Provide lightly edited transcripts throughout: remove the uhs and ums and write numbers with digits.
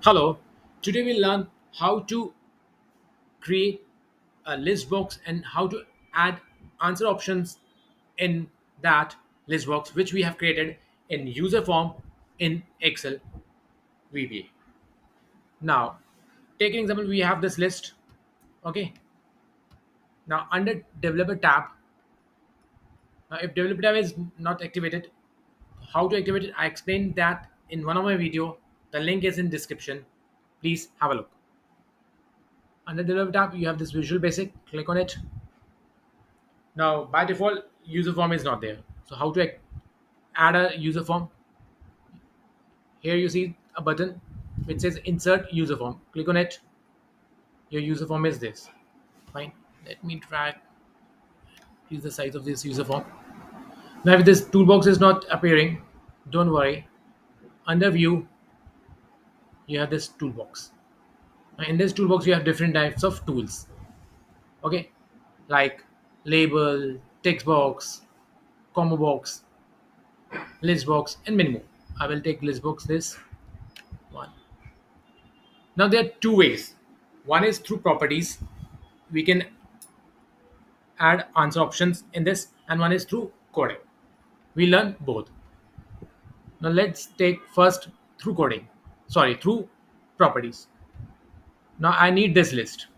Hello, today we learn how to create a list box and how to add answer options in that list box which we have created in user form in Excel VBA. Now, take an example, we have this list. Okay, now under developer tab, now if developer tab is not activated, how to activate it, I explained that in one of my video. The link is in description. Please have a look. Under developer tab, you have this Visual Basic. Click on it. Now, by default, user form is not there. So, how to add a user form? Here you see a button which says Insert User Form. Click on it. Your user form is this. Fine. Let me try increase the size of this user form. Now, if this toolbox is not appearing, don't worry. Under View, you have this toolbox. Now, in this toolbox, you have different types of tools. Okay, like label, text box, combo box, list box, and many more. I will take list box this one. Now there are two ways. One is through properties. We can add answer options in this, and one is through coding. We learn both. Now let's take first through coding. Sorry, through properties. Now I need this list.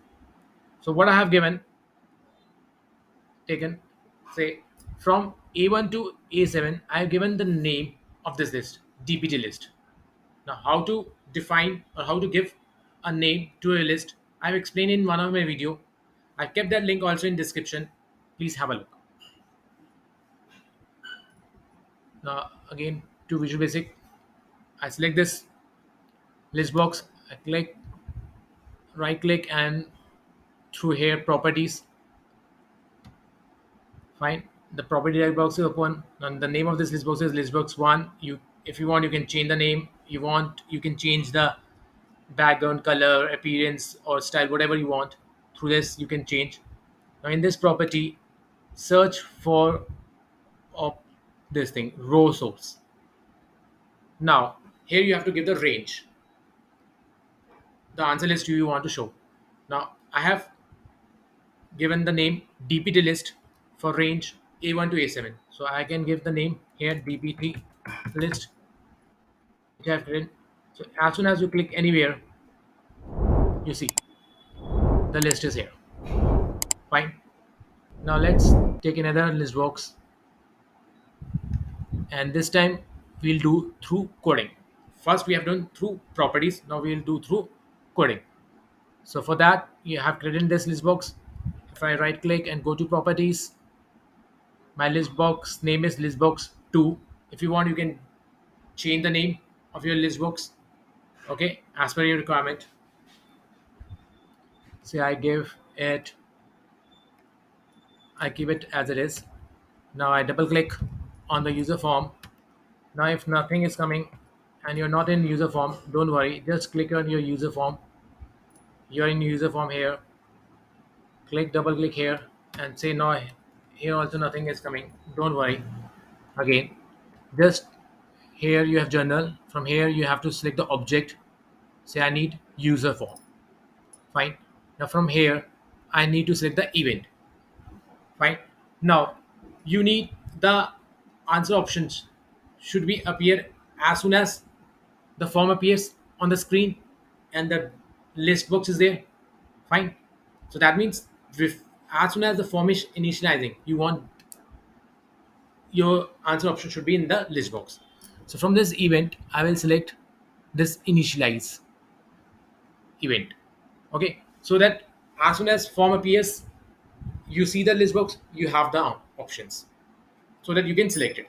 So what I have taken, say from A1 to A7, I have given the name of this list, DPT list. Now, how to define or how to give a name to a list, I've explained in one of my video. I've kept that link also in description. Please have a look. Now, again, to Visual Basic, I select this list box. I click, right click, and through here properties. Fine. The property dialog box is open, and the name of this list box is list box one. If you want, you can change the name. You can change the background color, appearance, or style, whatever you want. Through this, you can change. Now, in this property, search for op- this thing row source. Now, here you have to give the range, the answer list you want to show. Now, I have given the name DPT list for range A1 to A7. So I can give the name here DPT list, which I have written. So as soon as you click anywhere, you see the list is here. Fine. Now let's take another list box, and this time we'll do through coding. First we have done through properties, now we'll do through coding. So for that, you have created this list box. If I right click and go to properties, my list box name is list box 2. If you want, you can change the name of your list box, okay, as per your requirement. Say I keep it as it is. Now I double click on the user form. Now if nothing is coming and you're not in user form, don't worry, just click on your user form. You're in user form here, click double click here and say no, here also nothing is coming, don't worry. Again, just here you have journal. From here you have to select the object. Say I need user form. Fine. Now from here I need to select the event. Fine. Now you need the answer options should be appear as soon as the form appears on the screen and the list box is there. Fine. So that means as soon as the form is initializing, you want your answer option should be in the list box. So from this event, I will select this initialize event. Okay. So that as soon as form appears, you see the list box, you have the options so that you can select it.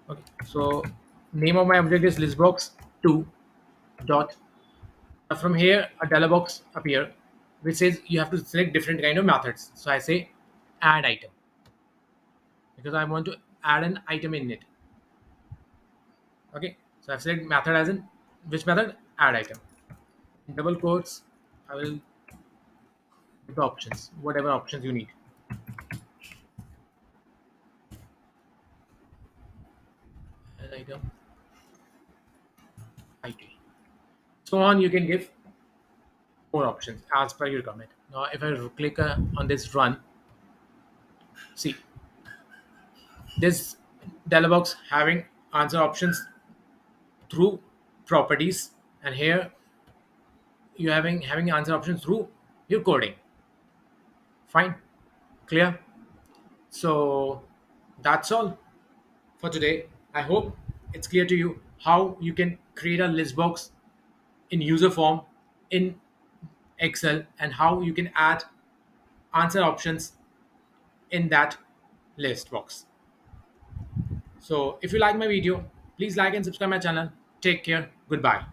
Okay. So name of my object is listbox 2 dot. From here, a dialog box appear which says you have to select different kind of methods. So I say add item because I want to add an item in it. Okay, so I've selected method as in which method? Add item. In double quotes, I will give the options, whatever options you need. Add item, IT. So on, you can give more options as per your requirement. Now, if I click on this run, see this dialog box having answer options through properties, and here you having answer options through your coding. Fine, clear. So that's all for today. I hope it's clear to you how you can create a list box in user form in Excel, and how you can add answer options in that list box. So if you like my video, please like and subscribe my channel. Take care. Goodbye.